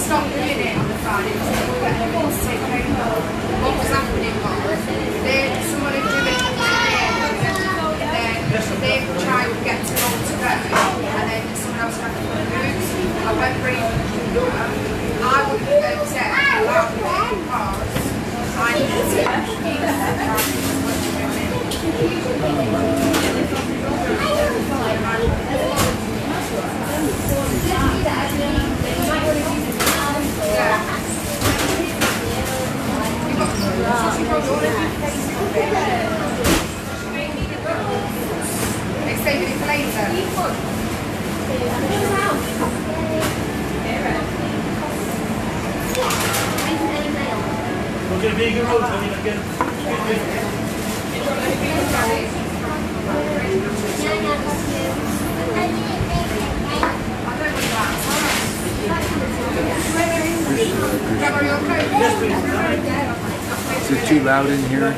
stopped doing it on the Friday because they were getting forced to take over. What was happening was someone would do it at the end, and then they try to get to all to go, and then someone else had to lose. I went really I wouldn't have said allowed it because I need to keep saving it for later. We'll get a vegan roll, Tony, again. Is it too loud in here?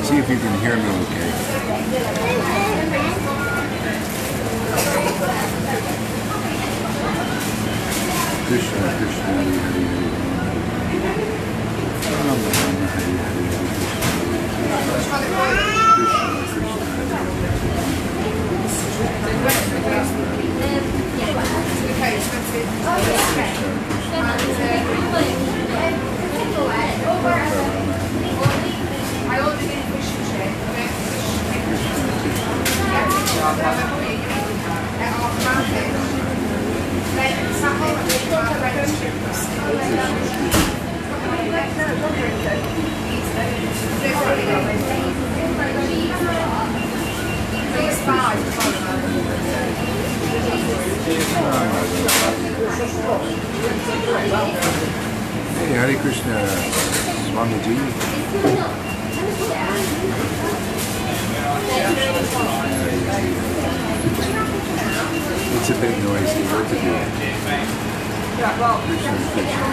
See if you can hear me okay. Krishna, Krishna, Hari Hari Hari. Rama Rama Hari Hari Hari Krishna. I ordered in fish and chips. Hey, Hare Krishna, Swamiji. It's a bit noisy. What to do? Krishna, Krishna.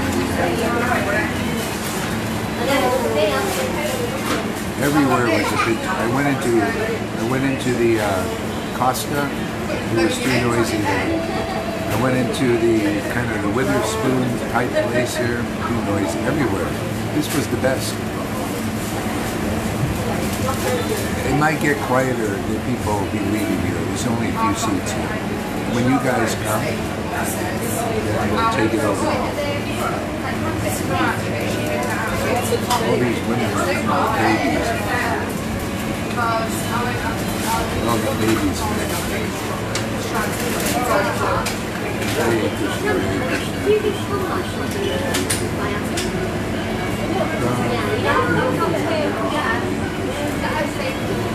Everywhere was a bit. I went into the Costa. It was too noisy there. I went into the kind of the Witherspoon type place here. Too noisy everywhere. This was the best. It might get quieter. The people will be leaving here. There's only a few seats here. When you guys come, then we'll take it over. All these women are small babies. All the babies. Hare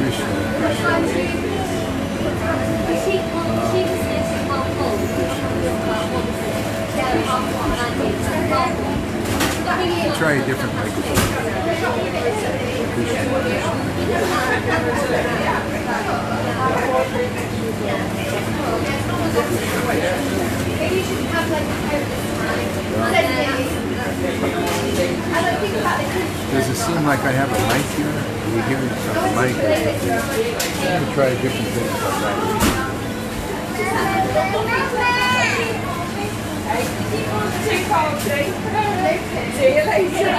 Krishna, Hare Try a different microphone. Does it seem like I have a mic here? Are you hearing a mic? I'm going to try a different thing about that. See you later.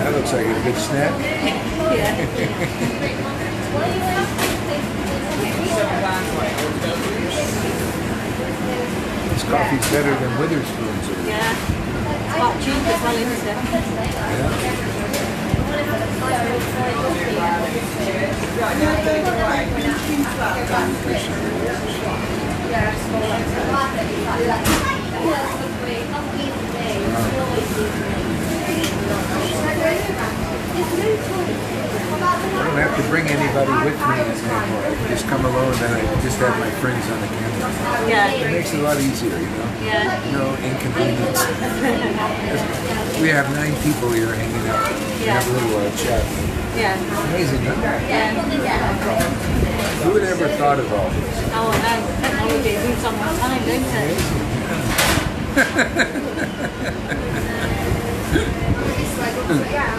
That looks like a good snack. This coffee's better than Witherspoon's. Yeah. It's hot cheap as well, isn't it? I don't have to bring anybody with me anymore. I can just come alone and I just have my friends on the camera. Yeah. It makes it a lot easier, you know? Yeah. No inconvenience. We have 9 people here hanging out. We have a little chat. Yeah. Amazing, huh? Yeah. Who would ever thought of all this? Oh, no. Technology moves on my time, don't it? Yeah.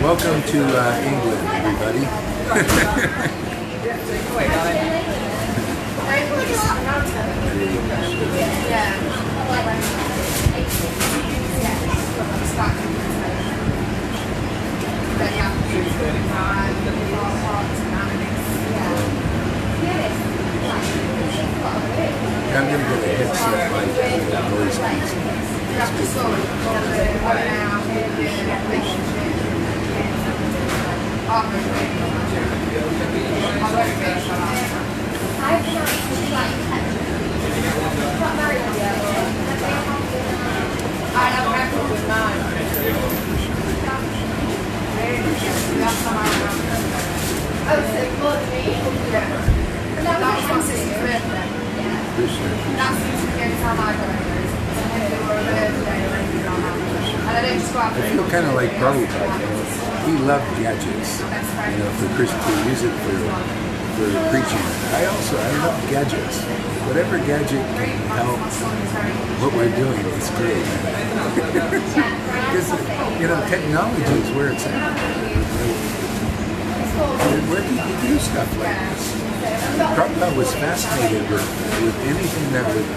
Welcome to England, everybody. I'm going to get a headset mic with a noise canceling. I feel kind of like Prabhupada. He loved gadgets, you know, for Christian music, for preaching. I love gadgets. Whatever gadget can help what we're doing is great. Because, you know, technology is where it's at. Where can you do stuff like this? Prabhupada I was fascinated with anything that would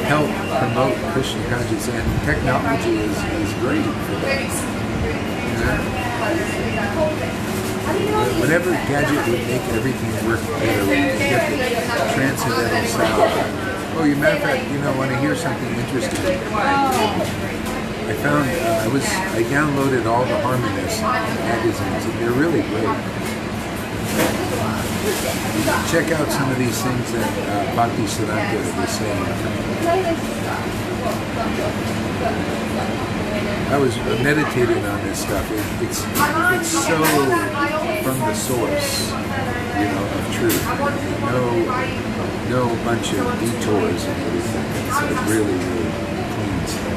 help promote Krishna consciousness, and technology is great for that. You know? Whatever gadget would make everything work better, we can get the transcendental sound. Oh, as a matter of fact, you know, when I hear something interesting, I found I downloaded all the Harmonists magazines, and they're really great. Check out some of these things that Bhakti Siddhanta was saying. I was meditating on this stuff. It's so from the source, you know, of truth. No bunch of detours and everything. It's really, really clean stuff.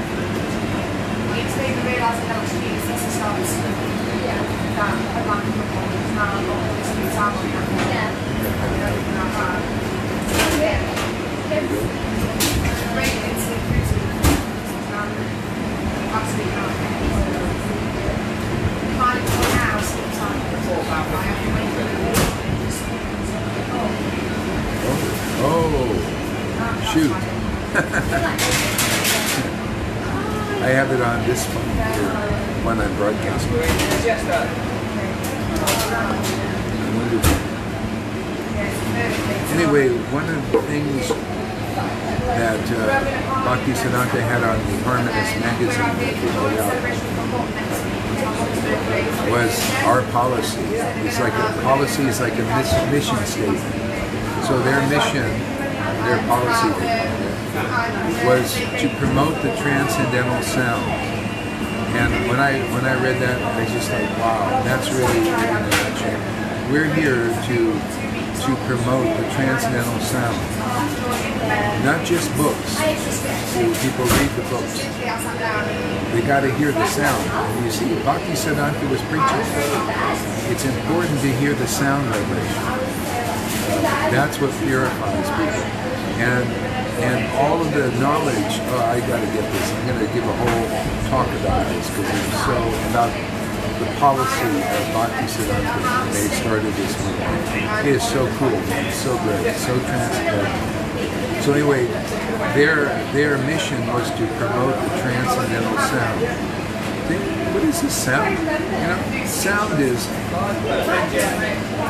Oh, shoot. I have it on this phone here, when I'm broadcasting. Anyway, one of the things that Bhakti Siddhanta had on the Harmonist magazine that we put out was our policy. It's like a policy is like a mission statement. So their mission, their policy was to promote the transcendental sound. And when I read that, I was just like, wow, that's really in a nutshell. We're here to promote the transcendental sound. Not just books. People read the books. They got to hear the sound. And you see, Bhakti Siddhanta was preaching. It's important to hear the sound vibration. That's what purifies people. And all of the knowledge, I got to get this. I'm going to give a whole talk about this because it's so about the policy of Bhakti Siddhanta when they started this movement. It is so cool, man. It's so good. It's so transcendental. So anyway, their mission was to promote the transcendental sound. What is this sound? You know, sound is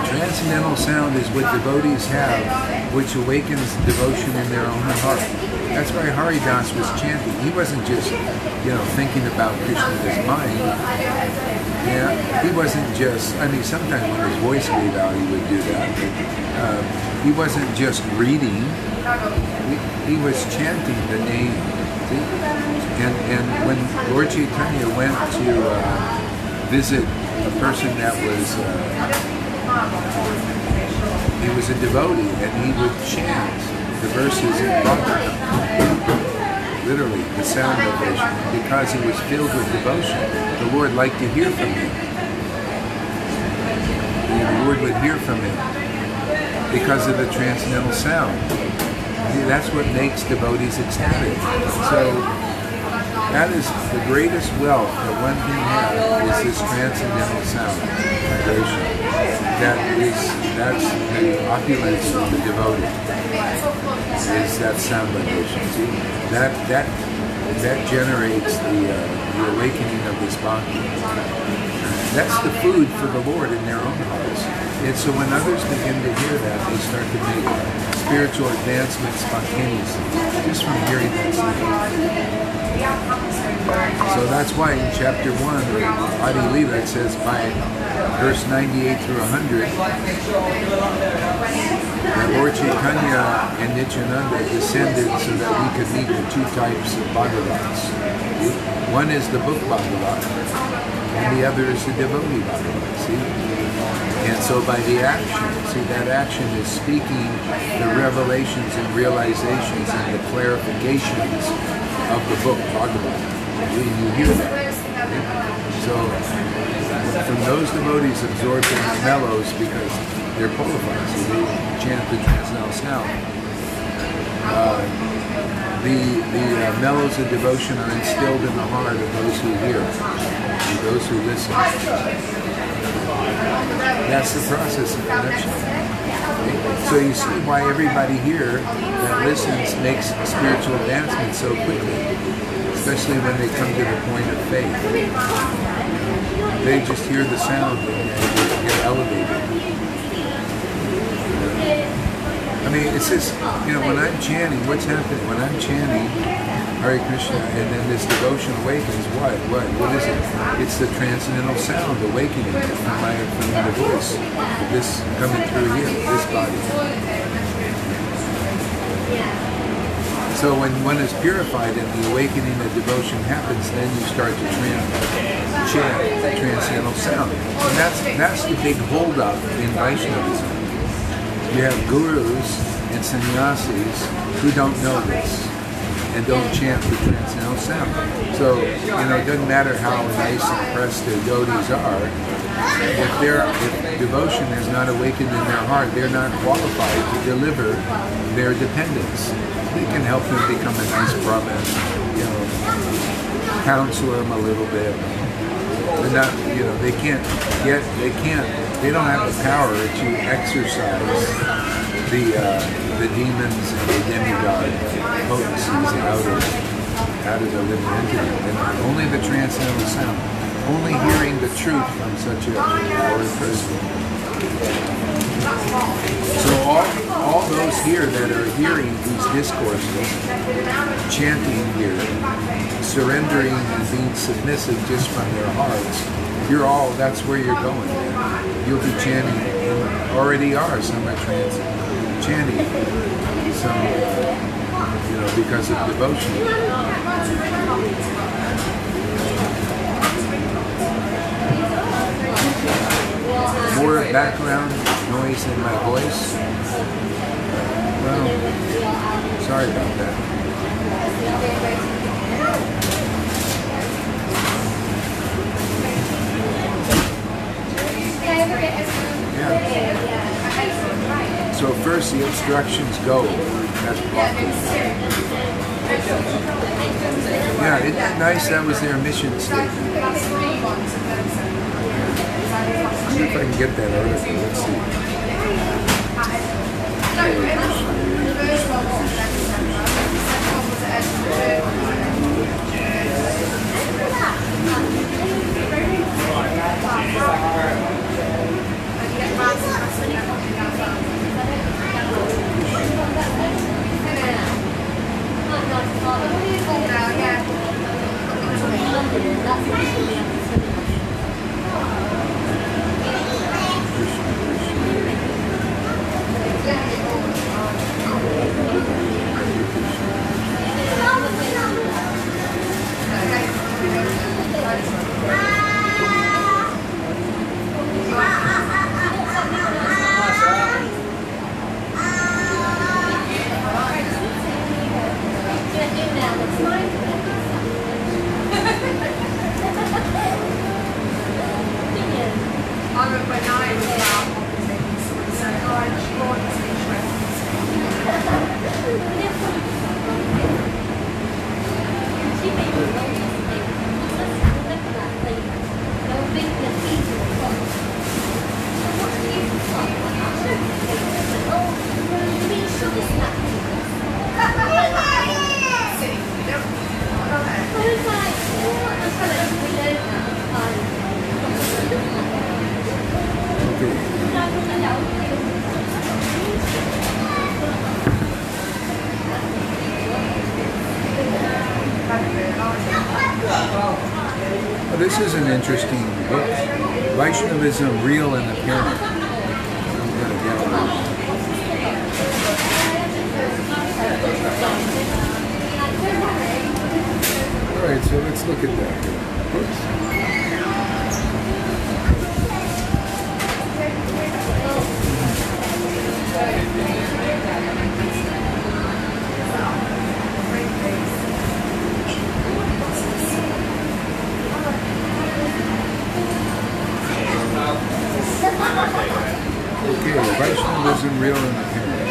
transcendental sound is what devotees have, which awakens devotion in their own heart. That's why Haridas was chanting. He wasn't just, you know, thinking about Krishna in his mind. Yeah, he wasn't just. I mean, sometimes when his voice gave out, he would do that. But, he wasn't just reading. He was chanting the name. See? And when Lord Chaitanya went to visit a person that was, he was a devotee, and he would chant the verses in Bhagavatam, literally the sound vibration, because he was filled with devotion. The Lord liked to hear from him. The Lord would hear from him because of the transcendental sound. See, that's what makes devotees ecstatic. So that is the greatest wealth that one can have is this transcendental sound vibration. That's the opulence of the devotee. Is that sound vibration? See, that generates the awakening of this bhakti. That's the food for the Lord in their own hearts. And so when others begin to hear that, they start to make spiritual advancement spontaneously, just from hearing that sound. So that's why in chapter 1 of Adi Leela it says by verse 98 through 100 that Lord Chaitanya and Nityananda descended so that we could meet the two types of Bhagavats. One is the book Bhagavat, and the other is the devotee Bhagavat. See? And so by the action, see, that action is speaking the revelations and realizations and the clarifications of the book Bhagavat. You hear that. So from those devotees absorbed in the mellows because they're qualified, so they chant the transcendental sound. The mellows of devotion are instilled in the heart of those who hear, and those who listen. That's the process of connection. So you see why everybody here that listens makes spiritual advancement so quickly, especially when they come to the point of faith. They just hear the sound and they get elevated. I mean, it's just, when I'm chanting, what's happening? When I'm chanting Hare Krishna and then this devotion awakens, what is it? It's the transcendental sound awakening from the voice, this coming through here, this body. So when one is purified and the awakening of devotion happens, then you start to chant the transcendental sound. And that's the big holdup in Vaishnavism. You have gurus and sannyasis who don't know this and don't chant the transcendental sound. So, it doesn't matter how nice and pressed their devotees are, if devotion is not awakened in their heart, they're not qualified to deliver their dependence. They can help them become a nice brahmin, counsel them a little bit. They're not, they don't have the power to exercise the demons and the demigod potencies out of the living entity. And only the transcendental sound, only hearing the truth from such a holy person. So all those here that are hearing these discourses, chanting here, surrendering and being submissive just from their hearts, that's where you're going. You'll be chanting, and already are, some are chanting, some, because of devotion. More background noise in my voice. Well, sorry about that. Yeah. So first the obstructions go. That's blocking. Yeah, isn't that nice? That was their mission statement. I wonder if I can get that article. Let's see. This is an interesting book. Vaishnavism, Real and Apparent. I'm going to get it. All right, so let's look at that. Oops. Okay, Vaishnavism, Real and Apparent.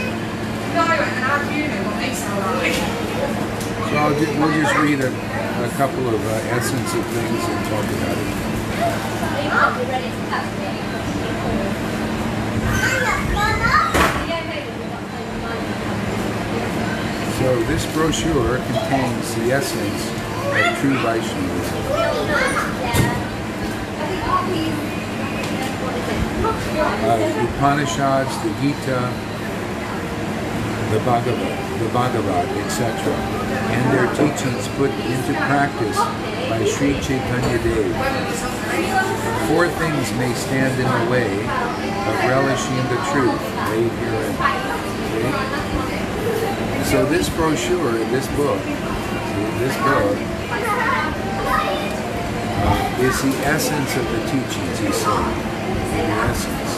So we'll just read a couple of essence of things and talk about it. So this brochure contains the essence of true Vaishnavism. The Upanishads, the Gita, the Bhagavad, etc., and their teachings put into practice by Sri Chaitanya Dev. Four things may stand in the way of relishing the truth laid herein. Okay? So this brochure, this book, is the essence of the teachings, he said. The essence.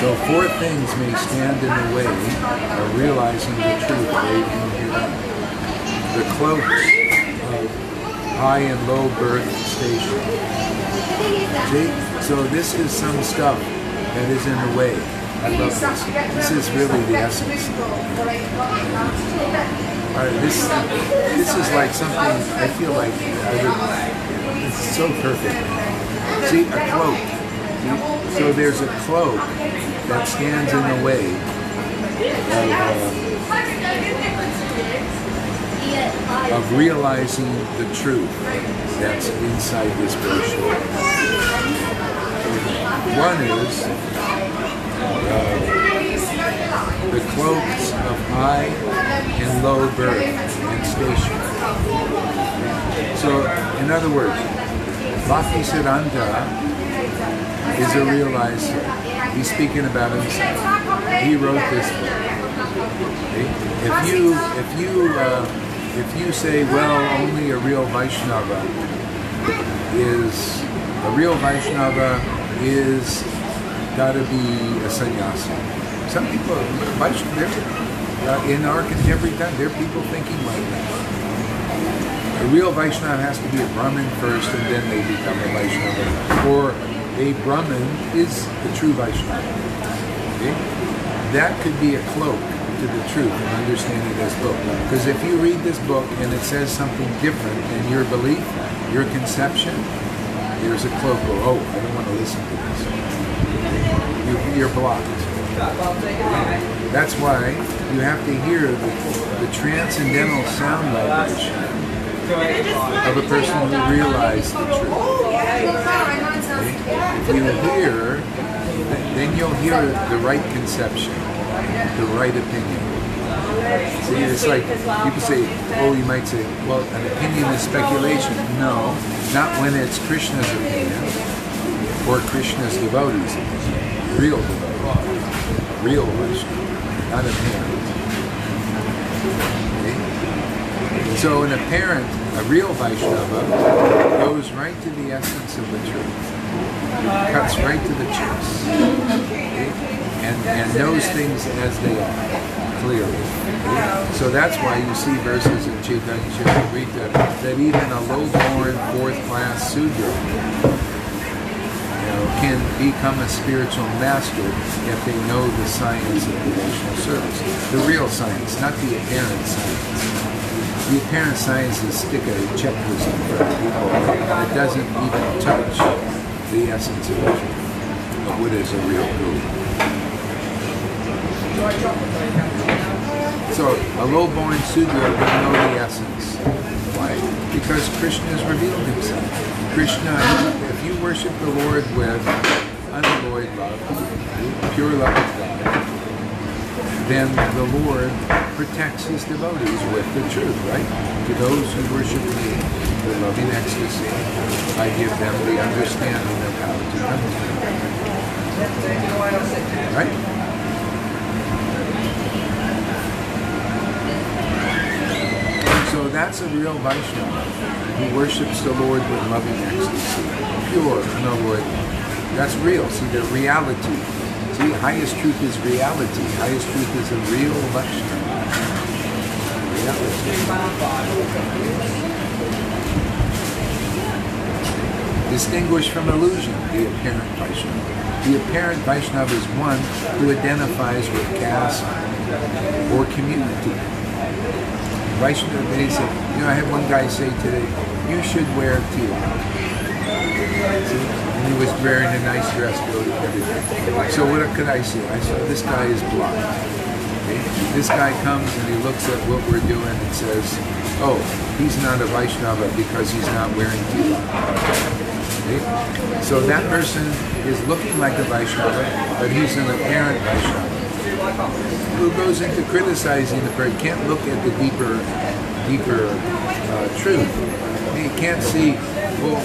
So four things may stand in the way of realizing the truth laid in herein. The cloaks of high and low birth station. See? So this is some stuff that is in the way. I love this. This is really the essence. This is like something I feel like it's so perfect. See, a cloak. See? So there's a cloak that stands in the way of realizing the truth that's inside this brochure. One is the cloaks of high and low birth and station. So, in other words, Bhaktisiddhanta is a realizer. He's speaking about himself. He wrote this book. Okay? If you say, well, only a real Vaishnava is got to be a sannyasi. Some people, in our contemporary time, there are people thinking like that. A real Vaishnava has to be a Brahmin first, and then they become a Vaishnava. Or a Brahmin is the true Vaishnava. Okay? That could be a cloak to the truth of understanding this book. Because if you read this book and it says something different than your belief, your conception, there's a cloak. Oh, I don't want to listen to this. You're blocked. That's why you have to hear the transcendental sound vibration of a person who realized the truth. Okay? If you hear, then you'll hear the right conception, the right opinion. See, it's like people say, oh, you might say, well, an opinion is speculation. No, not when it's Krishna's opinion or Krishna's devotees' opinion. Real devotees, real Vaishnava, not a parent. Okay? So an apparent, a real Vaishnava goes right to the essence of the truth. Cuts right to the chase. Okay? And knows things as they are, clearly. Okay? So that's why you see verses in Chaitanya Charitamrita that even a low-born, fourth-class Sudra can become a spiritual master if they know the science of devotional service. The real science, not the apparent science. The apparent science is stick a checklist in front of people that doesn't even touch the essence of the truth, of what is a real guru. So a low-born Sudra would know the essence. Why? Because Krishna has revealed himself. Krishna, if you worship the Lord with unalloyed love, pure love of God, then the Lord protects his devotees with the truth, right? To those who worship me with loving ecstasy, I give them the understanding of how to come to me. Right? So that's a real Vaishnava who worships the Lord with loving ecstasy, pure, unalloyed love. That's real. See, the reality. See, highest truth is reality. Highest truth is a real Vaishnava. Reality. Distinguished from illusion, the apparent Vaishnava. The apparent Vaishnava is one who identifies with caste or community. Vaishnava, they say, I had one guy say today, you should wear tilak. See? and he was wearing a nice dress coat and everything. So what could I see? I saw this guy is blind. Okay? This guy comes and he looks at what we're doing and says, oh, he's not a Vaishnava because he's not wearing tefillin. Okay? So that person is looking like a Vaishnava, but he's an apparent Vaishnava. Who goes into criticizing the person, can't look at the deeper truth. He can't see, well,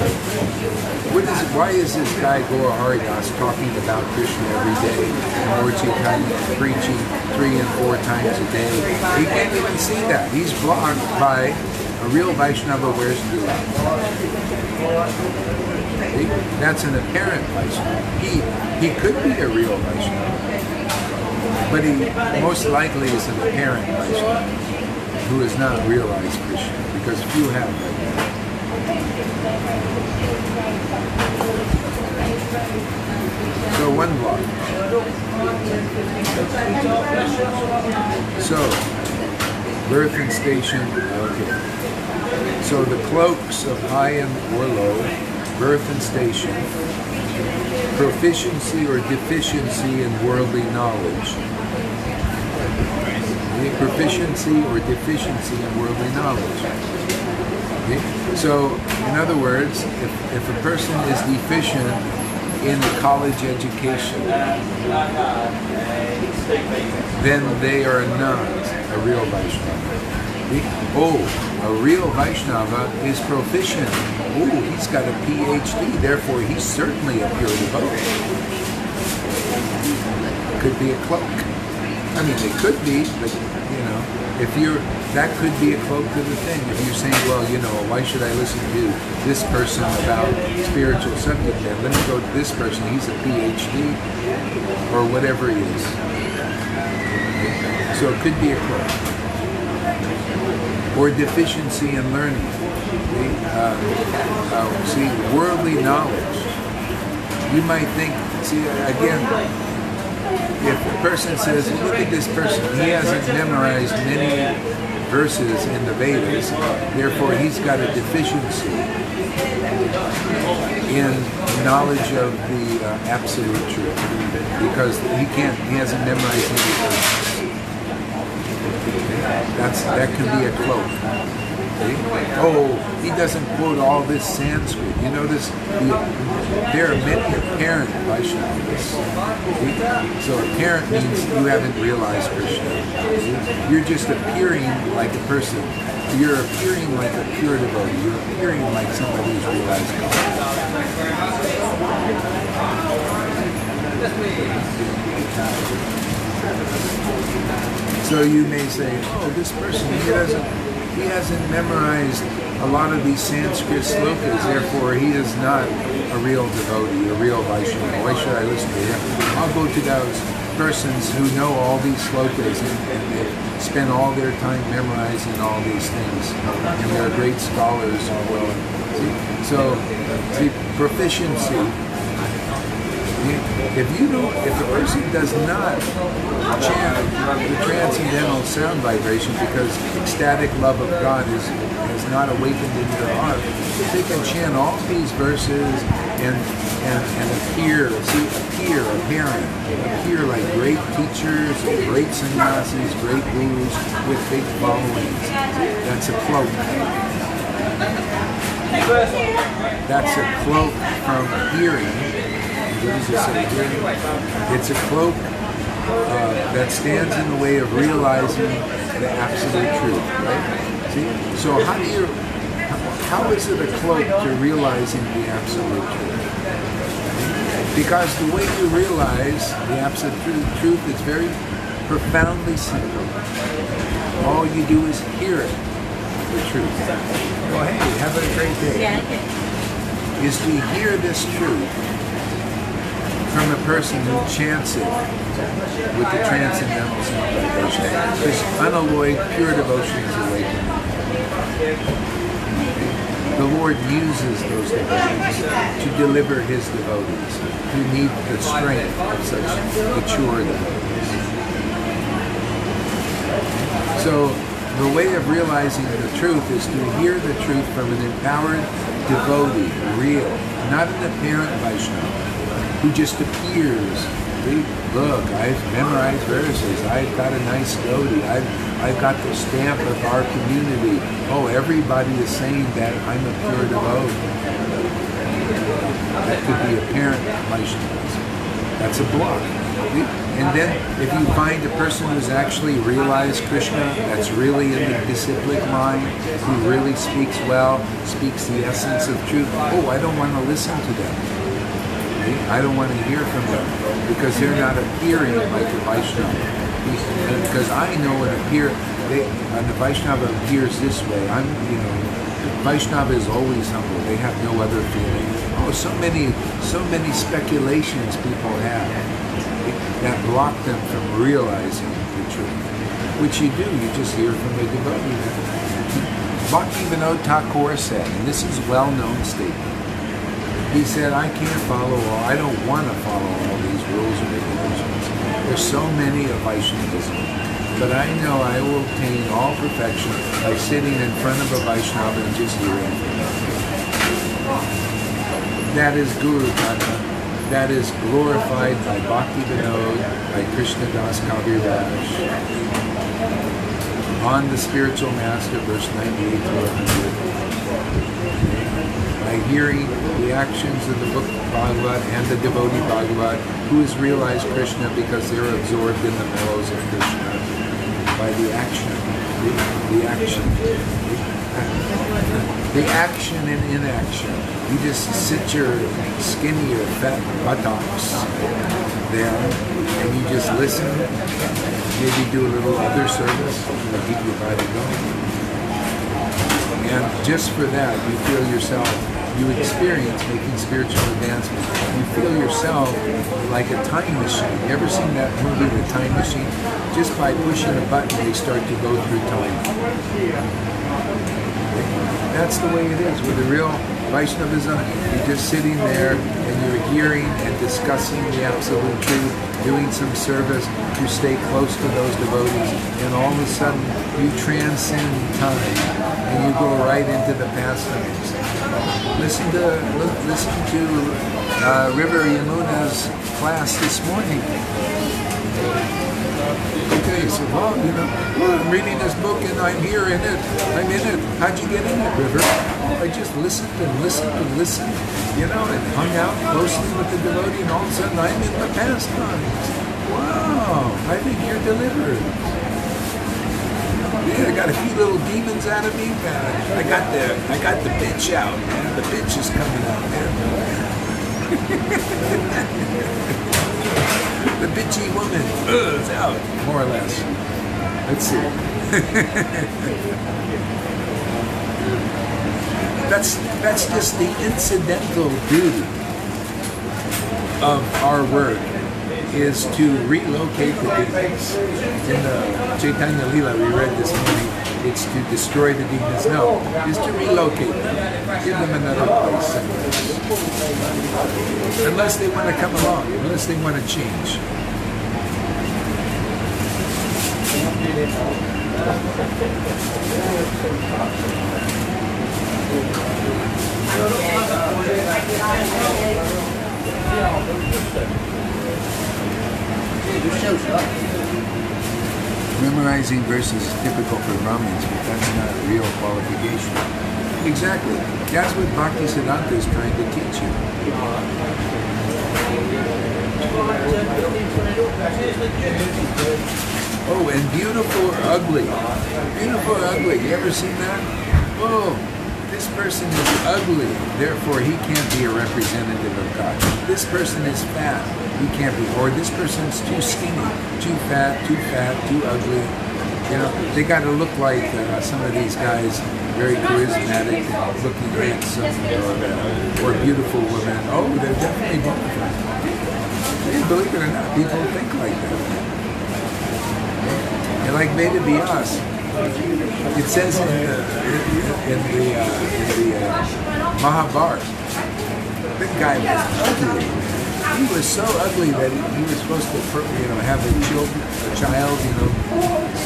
why is this guy Gaura Haridas talking about Krishna every day and Lord Chaitanya preaching 3 and 4 times a day? He can't even see that. He's blocked by a real Vaishnava wears tefillin. That's an apparent Vaishnava. He could be a real Vaishnava, but he most likely is an apparent Vaishnava who has not realized Krishna, because few have that. So one block. So, birth and station, okay. So the cloaks of high and or low, birth and station, proficiency or deficiency in worldly knowledge. Okay? Proficiency or deficiency in worldly knowledge. Okay? So, in other words, if a person is deficient in the college education, then they are not a real Vaishnava. Oh, a real Vaishnava is proficient. Oh, he's got a PhD, therefore he's certainly a pure devotee. Could be a cloak. I mean, it could be, but that could be a cloak to the thing. If you're saying, well, why should I listen to this person about spiritual subject then? Let me go to this person, he's a PhD, or whatever he is. So it could be a cloak. Or deficiency in learning. See, worldly knowledge. You might think, see, again, if a person says, look at this person, he hasn't memorized many verses in the Vedas, therefore he's got a deficiency in knowledge of the absolute truth, because he hasn't memorized many verses. That can be a cloak. Okay? Oh, he doesn't quote all this Sanskrit. You notice there are many apparent Vaishnavas. So apparent means you haven't realized Krishna. You're just appearing like a person. You're appearing like a pure devotee. You're appearing like somebody who's realized God. So you may say, oh, this person, he hasn't memorized a lot of these Sanskrit slokas, therefore he is not a real devotee, a real Vaishnava. Why should I listen to him? I'll go to those persons who know all these slokas and they spend all their time memorizing all these things, and they're great scholars as well. So, proficiency. If a person does not chant the transcendental sound vibration because ecstatic love of God has not awakened in their heart, they can chant all these verses and appear like great teachers, great sannyasis, great gurus with big followings. That's a cloak. That's a cloak from hearing. It's a cloak that stands in the way of realizing the absolute truth, right? See? So how is it a cloak to realizing the absolute truth? Because the way you realize the absolute truth is very profoundly simple. All you do is hear it, the truth. Well, hey, have a great day. Yeah. Is to hear this truth from a person who chants it with the transcendental sound vibration. This unalloyed, pure devotion is awakened. The Lord uses those devotees to deliver His devotees who need the strength of such mature devotees. So the way of realizing the truth is to hear the truth from an empowered devotee, real, not an apparent Vaishnava, who just appears. Look, I've memorized verses. I've got a nice devotee. I've got the stamp of our community. Oh, everybody is saying that I'm a pure devotee. That could be apparent Vaishnavism. That's a block. And then if you find a person who's actually realized Krishna, that's really in the disciplic line, who really speaks well, speaks the essence of truth, oh, I don't want to listen to them. I don't want to hear from them because they're not appearing like a Vaishnava. Because I know an Vaishnava appears this way. Vaishnava is always humble. They have no other feeling. Oh, so many speculations people have that block them from realizing the truth. Which you do. You just hear from the devotee. Bhaktivinoda Thakur said, and this is a well-known statement. He said, I can't follow I don't want to follow all these rules and regulations. There's so many of Vaishnavism. But I know I will obtain all perfection by sitting in front of a Vaishnava and just hearing from him. That is Guru Kata. That is glorified by Bhakti Vinod, by Krishna Das Kaviraj. On the Spiritual Master, verse 98 to 100. By hearing the actions of the book Bhagavad and the devotee Bhagavad, who has realized Krishna because they're absorbed in the mellows of Krishna. By the action and inaction. You just sit your skinny or fat buttocks there and you just listen, maybe do a little other service to keep your body going. And just for that, you feel yourself, you experience making spiritual advancement. You feel yourself like a time machine. You ever seen that movie, The Time Machine? Just by pushing a button, they start to go through time. That's the way it is with the real Vaishnavism. You're just sitting there and you're hearing and discussing the absolute truth, doing some service to stay close to those devotees, and all of a sudden you transcend time and you go right into the pastimes. Listen to River Yamuna's class this morning. Okay, so I'm reading this book and I'm here in it. I'm in it. How'd you get in it, River? Oh, I just listened and listened and listened, and hung out closely with the devotee, and all of a sudden I'm in the pastimes. Wow, I think you're delivered. Yeah, I got a few little demons out of me. I got the bitch out, man. The bitch is coming out, man. The bitchy woman is out, more or less. Let's see. That's just the incidental duty of our work, is to relocate the demons. In the Chaitanya Lila we read this morning, it's to destroy the demons. No, it's to relocate them. Give them another place somewhere. Unless they want to come along, unless they want to change. Memorizing verses is typical for Brahmins, but that's not a real qualification. Exactly. That's what Bhaktisiddhanta is trying to teach you. Oh, and beautiful or ugly. Beautiful or ugly. You ever seen that? Oh, this person is ugly, therefore he can't be a representative of God. This person is fat, he can't be. Or this person's too skinny, too fat, too ugly. They got to look like some of these guys, very charismatic, looking handsome, or beautiful women. Oh, they're definitely beautiful. Believe it or not, people think like that. And like Veda Vyas, it says in the Mahabharata, that guy was ugly. He was so ugly that he was supposed to, have a child,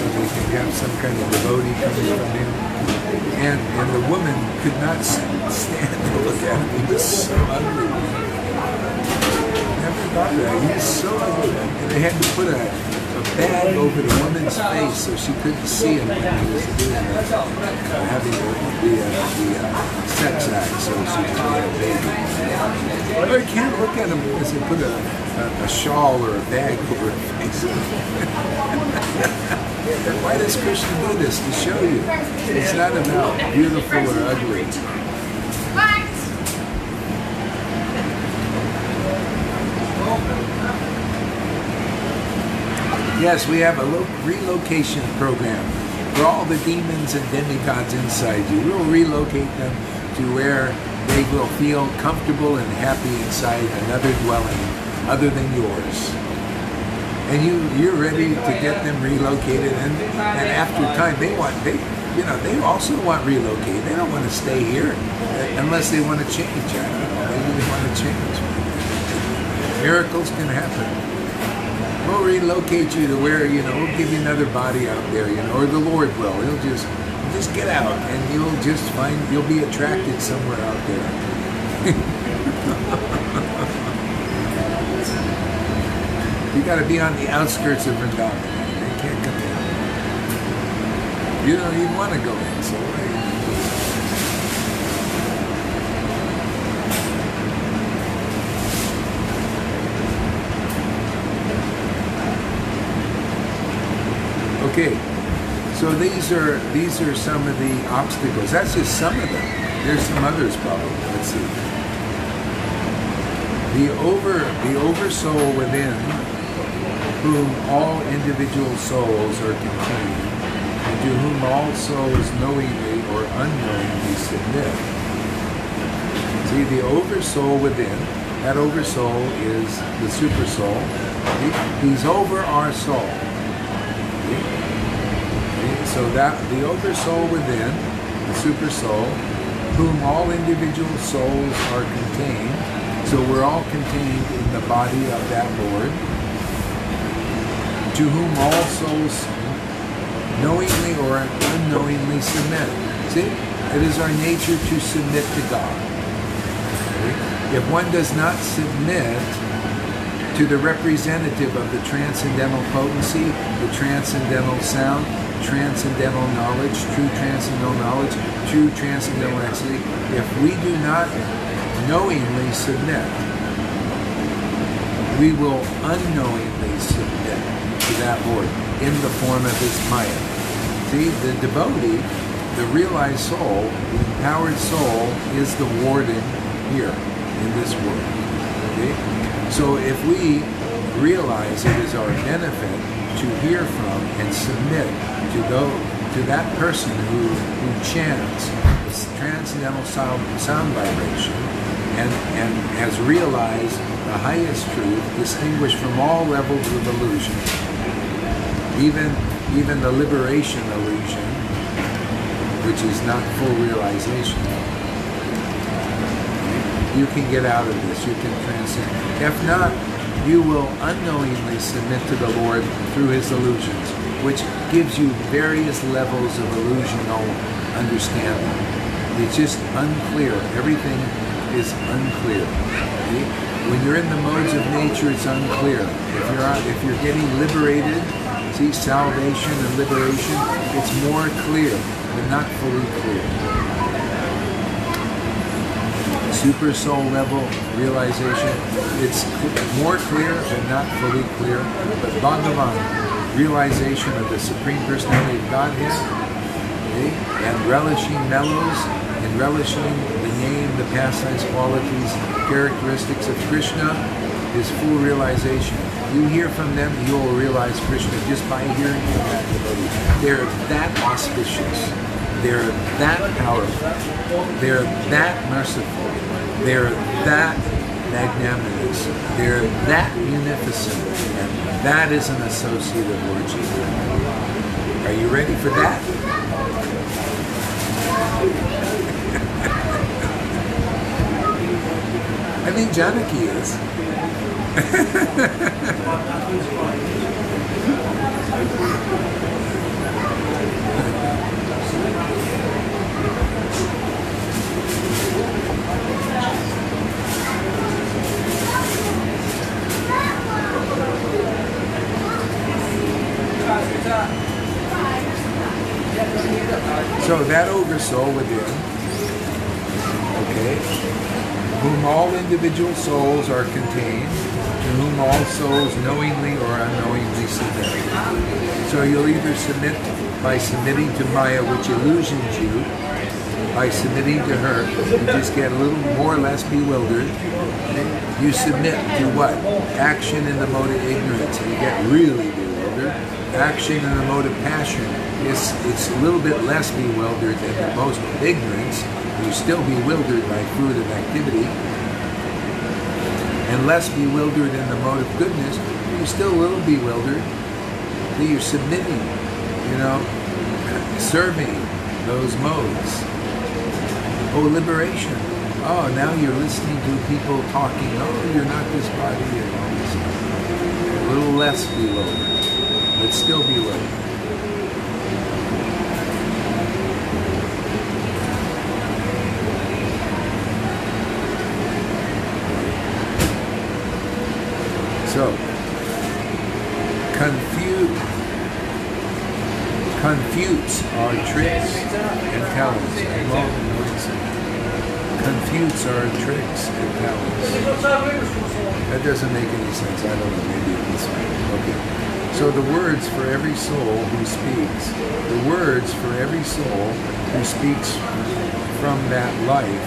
so they can have some kind of devotee coming from him. And the woman could not stand to look at him. He was so ugly. Never thought that. He was so ugly. And they had to put a bag over the woman's face so she couldn't see him when he was doing having the sex act, so she could have a baby. Or you can't look at him because they put a shawl or a bag over her face. Why does Krishna do this? To show you. It's not about beautiful or ugly. Yes, we have a relocation program for all the demons and demigods inside you. We'll relocate them to where they will feel comfortable and happy inside another dwelling other than yours. And you're ready to get them relocated, and after time they also want relocated. They don't want to stay here unless they want to change. I don't know, maybe they want to change. Miracles can happen. We'll relocate you to where, we'll give you another body out there, or the Lord will. He'll just get out and you'll be attracted somewhere out there. You got to be on the outskirts of Vrindavan. They can't come in. You don't even want to go in, so why? Okay, so these are some of the obstacles. That's just some of them. There's some others probably. Let's see. The oversoul within, whom all individual souls are contained, and to whom all souls knowingly or unknowingly submit. See, the oversoul within, that oversoul is the super soul. He's over our soul. So that the oversoul within, the super soul, whom all individual souls are contained, so we're all contained in the body of that Lord, to whom all souls knowingly or unknowingly submit. See, it is our nature to submit to God. Okay? If one does not submit to the representative of the transcendental potency, the transcendental sound, transcendental knowledge, true transcendental ecstasy, if we do not knowingly submit, we will unknowingly submit to that Lord in the form of his Maya. See, the devotee, the realized soul, the empowered soul, is the warden here in this world. Okay? So if we realize it is our benefit to hear from and submit to that person who chants this transcendental sound vibration and has realized the highest truth, distinguished from all levels of illusion, even the liberation illusion, which is not full realization. You can get out of this, you can transcend. If not, you will unknowingly submit to the Lord through his illusions, which gives you various levels of illusional understanding. It's just unclear. Everything is unclear. Okay? When you're in the modes of nature, it's unclear. If you're getting liberated, see, salvation and liberation, it's more clear, but not fully clear. Super soul level realization, it's more clear but not fully clear. But Bhagavan, realization of the Supreme Personality of Godhead, okay, and relishing mellows, and relishing the name, the pastimes, qualities, characteristics of Krishna is full realization. You hear from them, you will realize Krishna just by hearing from that devotee. They're that auspicious. They're that powerful. They're that merciful. They're that magnanimous. They're that munificent. And that is an associate of Lord Jesus. Are you ready for that? I think Janaki is. So that oversoul within, okay, whom all individual souls are contained, to whom all souls knowingly or unknowingly submit. So you'll either submit by submitting to Maya, which illusions you. By submitting to her, you just get a little more or less bewildered. You submit to what? Action in the mode of ignorance, and you get really bewildered. Action in the mode of passion, it's a little bit less bewildered than the most of ignorance. You're still bewildered by fruitive activity. And less bewildered in the mode of goodness, you're still a little bewildered. So you're submitting, serving those modes. Oh, liberation. Oh, now you're listening to people talking. Oh, you're not this body and all this stuff. A little less bewildered, but still bewildered. So, confutes our tricks and talents. Confutes our tricks and talents. That doesn't make any sense. I don't know. Maybe it is. Okay. So the words for every soul who speaks, from that life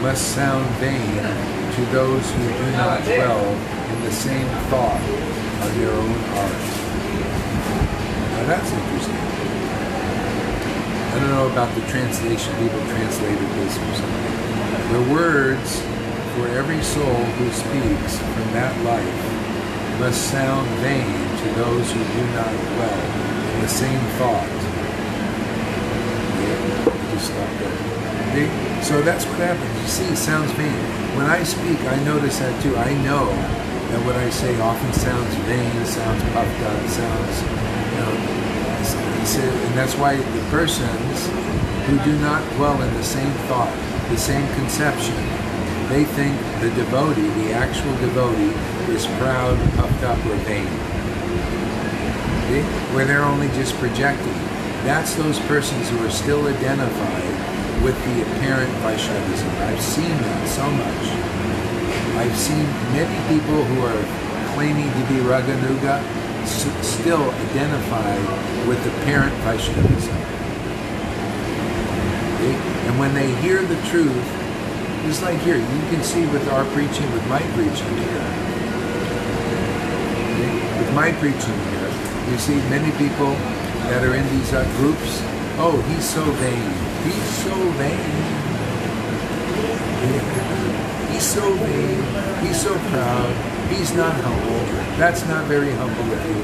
must sound vain to those who do not dwell in the same thought of their own heart. Now that's interesting. I don't know about the translation. People translated this or something. The words for every soul who speaks from that life must sound vain to those who do not dwell in the same thought. Yeah, just stop there. Okay? So that's what happens. You see, it sounds vain. When I speak, I notice that too. I know that what I say often sounds vain, sounds puffed up, sounds, and that's why the persons who do not dwell in the same thought, the same conception, they think the devotee, the actual devotee, is proud, puffed up, or vain. Okay? Where they're only just projecting. That's those persons who are still identified with the apparent Vaishnavism. I've seen that so much. I've seen many people who are claiming to be Raganuga still identified with apparent Vaishnavism. Okay? And when they hear the truth, just like here, you can see with our preaching, with my preaching here. Okay? With my preaching here, you see many people that are in these groups. Oh, he's so vain. He's so vain. He's so vain. He's so proud. He's not humble. That's not very humble of you.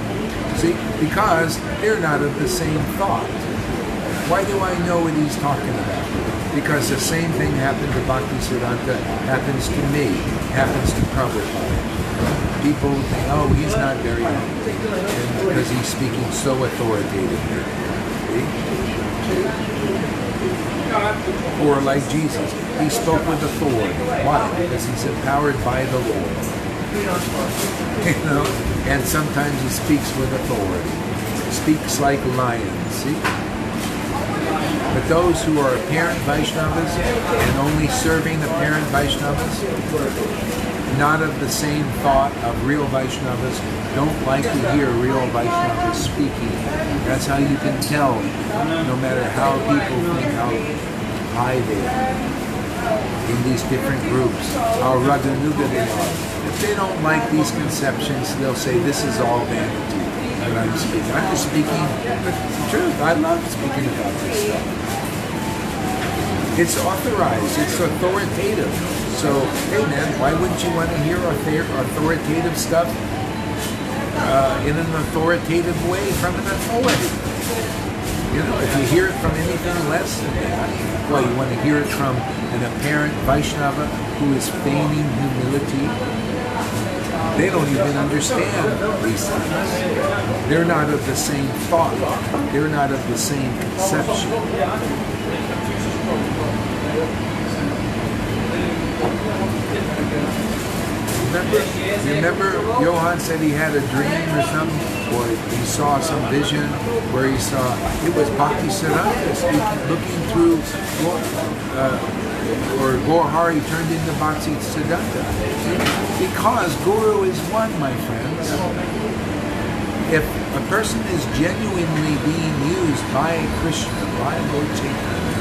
See, because they're not of the same thought. Why do I know what he's talking about? Because the same thing happened to Bhaktisiddhanta, happens to me, happens to Prabhupada. People think, oh, he's not very humble, because he's speaking so authoritatively. Or like Jesus, he spoke with authority. Why? Because he's empowered by the Lord. And sometimes he speaks with authority. Speaks like lions, see? But those who are apparent Vaishnavas and only serving apparent Vaishnavas, not of the same thought of real Vaishnavas, don't like to hear real Vaishnavas speaking. That's how you can tell, no matter how people think how high they are in these different groups, how Raganuga they are. If they don't like these conceptions, they'll say, this is all vanity. What I'm speaking. I'm just speaking the truth. I love speaking about this stuff. It's authorized. It's authoritative. So, hey man, why wouldn't you want to hear authoritative stuff in an authoritative way from an authority? If you hear it from anything less than that, well, you want to hear it from an apparent Vaishnava who is feigning humility. They don't even understand these things. They're not of the same thought. They're not of the same conception. Remember Johann said he had a dream or something, or he saw some vision where he saw, it was Bhakti Siddhanta looking through, or Gohari turned into Bhakti Siddhanta. Because Guru is one, my friends. If a person is genuinely being used by Krishna, by Lord Chaitanya,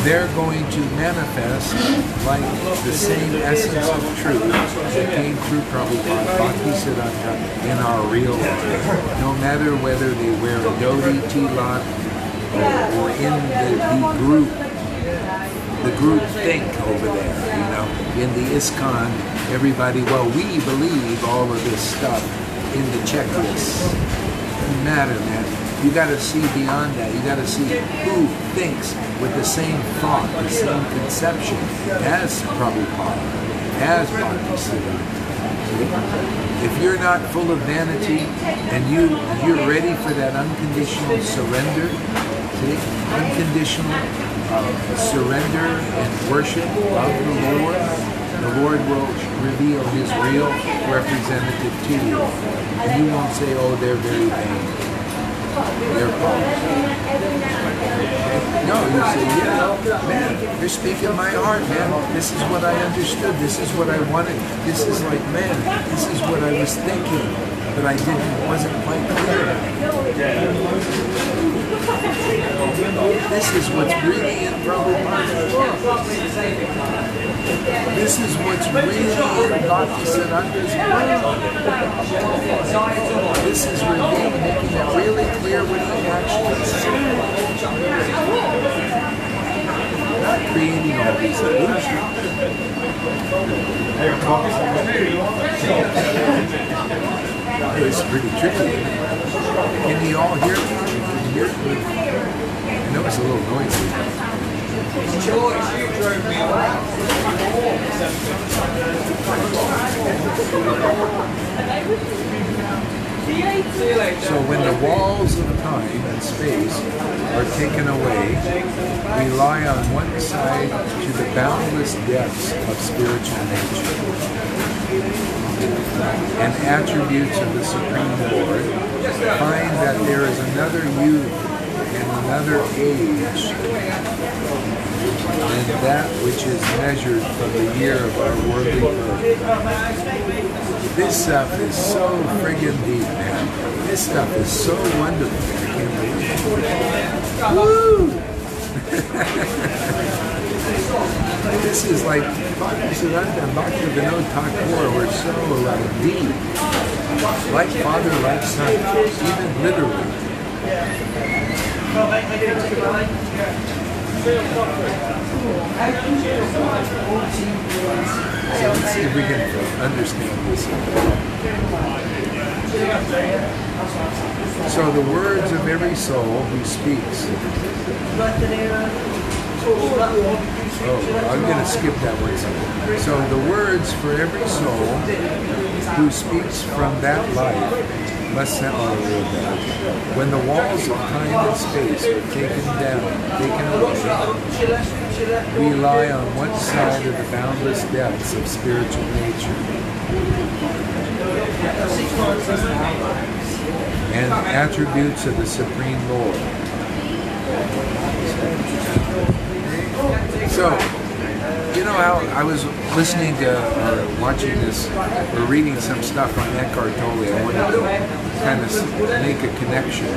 they're going to manifest like the same essence of truth that came through Prabhupada, Bhakti Siddhanta, in our real life. No matter whether they wear a dhoti, tilak, or in the group think over there, you know, in the ISKCON, everybody, well, we believe all of this stuff in the checklist. Doesn't matter, man. You got to see beyond that. You got to see who thinks with the same thought, the same conception as Prabhupada, as Bhakti Siddhanta. If you're not full of vanity and you're ready for that unconditional surrender, unconditional surrender and worship of the Lord will reveal His real representative to you. And you won't say, oh, they're very vain. They're false. No, you say, yeah, man, you're speaking my heart, man. This is what I understood. This is what I wanted. This is like, man, this is what I was thinking, but I wasn't quite clear. This is what's really in Prabhupada's book. This is what's really in Bhakti Siddhanta's book. This is revealed, making it really clear what he actually said. Not creating all these illusions. It's pretty tricky. Can you all hear me? Can you hear me? I know it's a little noisy. So when the walls of time and space are taken away, we lie on one side to the boundless depths of spiritual nature and attributes of the Supreme Lord, find that there is another youth and another age than that which is measured from the year of our worldly birth. This stuff is so friggin' deep, man. This stuff is so wonderful. I can't believe it. Woo! This is like Bhakti Siddhanta and Bhakti Vinod Thakur were so deep. Like father, like son, even literally. So let's see if we can understand this. So the words of every soul who speaks. Oh, I'm going to skip that one. So the words for every soul who speaks from that life must sound a little better. When the walls of time and space are taken away, we lie on one side of the boundless depths of spiritual nature and attributes of the Supreme Lord. So, you know how I was listening to or watching this or reading some stuff on Eckhart Tolle. I wanted to kind of make a connection.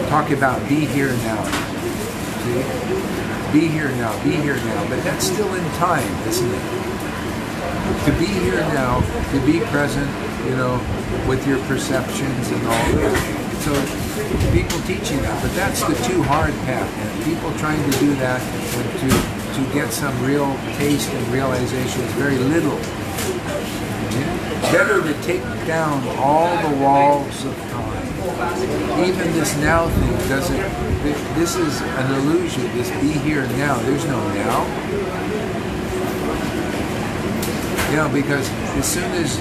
Talk about be here now. See? Be here now, be here now. But that's still in time, isn't it? To be here now, to be present, you know, with your perceptions and all that. So people teaching that, but that's the too hard path. And people trying to do that and to get some real taste and realization is very little. Better to take down all the walls of time. Even this now thing doesn't, this is an illusion, this be here now. There's no now. You know, because as soon as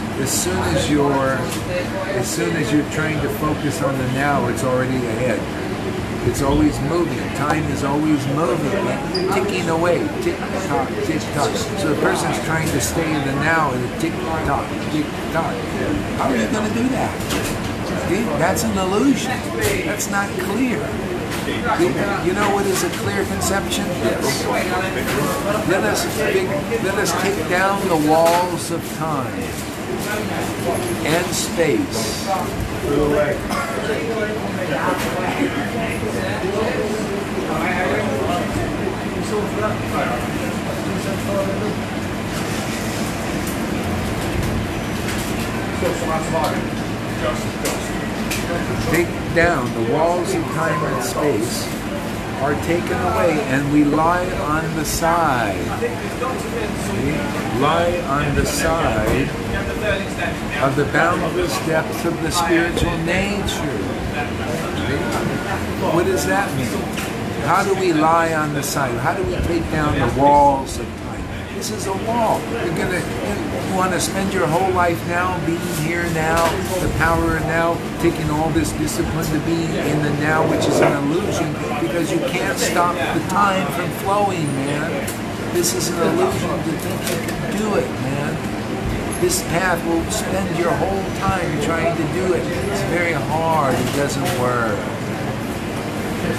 you're trying to focus on the now, it's already ahead. It's always moving. Time is always moving, ticking away. Tick tock, tick tock. So the person's trying to stay in the now and a tick tock, tick tock. How are you going to do that? See? That's an illusion. That's not clear. You know what is a clear conception? Yes. Let us take down the walls of time and space. Take down the walls of time and space are taken away, and we lie on the side. We lie on the side of the boundless depths of the spiritual nature. What does that mean? How do we lie on the side? How do we take down the walls of time? This is a wall. You want to spend your whole life now being here now, the power of now, taking all this discipline to be in the now, which is an illusion, because you can't stop the time from flowing, man. This is an illusion to think you can do it, man. This path will spend your whole time trying to do it. It's very hard. It doesn't work.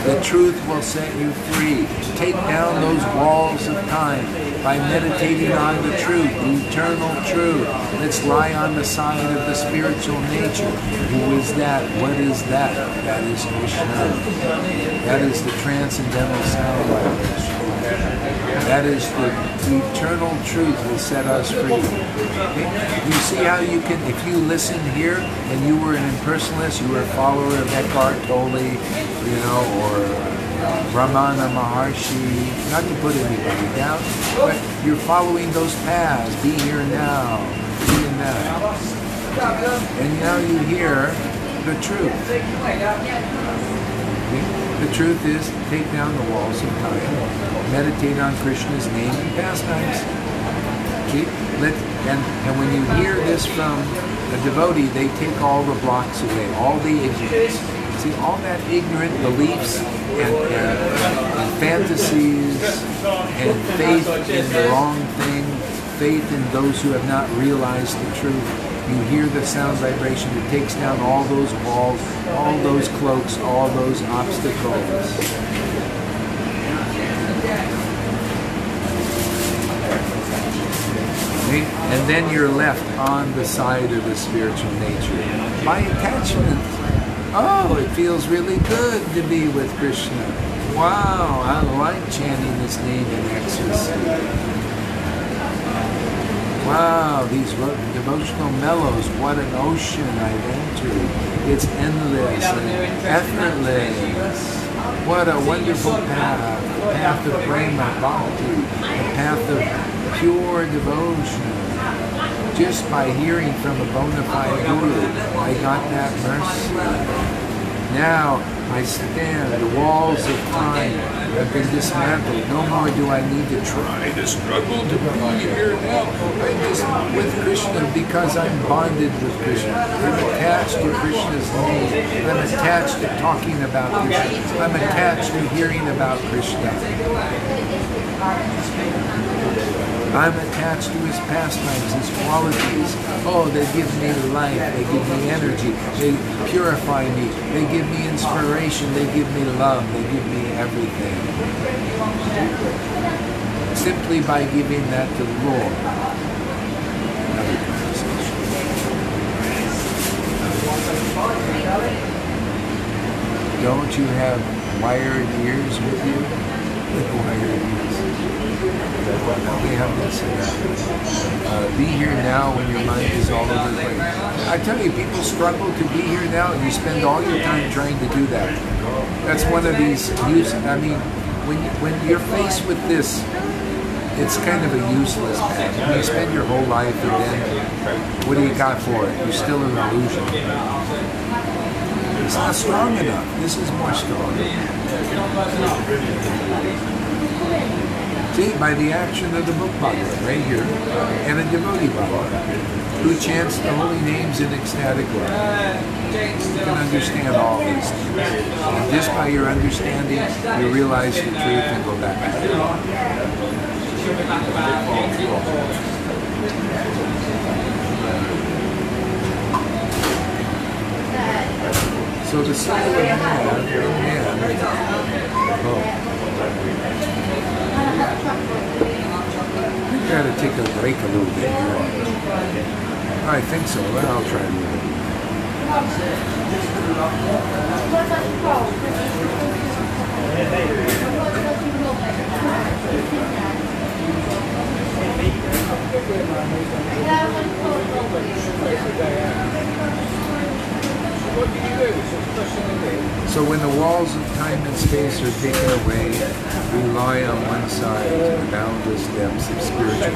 The truth will set you free. Take down those walls of time by meditating on the truth, the eternal truth. Let's lie on the side of the spiritual nature. Who is that? What is that? That is Krishna. That is the transcendental sound vibration. That is the eternal truth will set us free. You see how you can, if you listen here and you were an impersonalist, you were a follower of Eckhart Tolle, or Ramana Maharshi, not to put anybody down, but you're following those paths. Be here now, be in now. And now you hear the truth. The truth is, take down the walls of time, meditate on Krishna's name and pastimes. See? And when you hear this from a devotee, they take all the blocks away, all the ignorance. See, all that ignorant beliefs and fantasies and faith in the wrong thing, faith in those who have not realized the truth. You hear the sound vibration, it takes down all those walls, all those cloaks, all those obstacles. And then you're left on the side of the spiritual nature. By attachment, oh, it feels really good to be with Krishna. Wow, I like chanting his name in ecstasy. Wow, these devotional mellows, what an ocean I've entered. It's endless and effortless. What a wonderful path. A path of prema bhakti. A path of pure devotion. Just by hearing from a bona fide guru, I got that mercy. Now I stand, the walls of time have been dismantled. No more do I need to try to struggle to be here now. I'm just with Krishna because I'm bonded with Krishna. I'm attached to Krishna's name. I'm attached to talking about Krishna. I'm attached to hearing about Krishna. I'm attached to his pastimes, his qualities. Oh, they give me life, they give me energy, they purify me, they give me inspiration, they give me love, they give me everything. Simply by giving that to the Lord. Don't you have wired ears with you? Wired ears. We have this. Be here now when your mind is all over the place. I tell you, people struggle to be here now, and you spend all your time trying to do that. That's one of these I mean, when you're faced with this, it's kind of a useless path. You spend your whole life, and then what do you got for it? You're still an illusion. It's not strong enough. This is more strong. See, by the action of the book bhagavad, right here, and a devotee bhagavad, who chants the holy names in ecstatic love. You can understand all these things. And just by your understanding, you realize the truth and go back to it. So the soul of man, I gotta take a break a little bit here. I think so, but I'll try a little bit. So when the walls of time and space are taken away, we lie on one side to the boundless depths of spiritual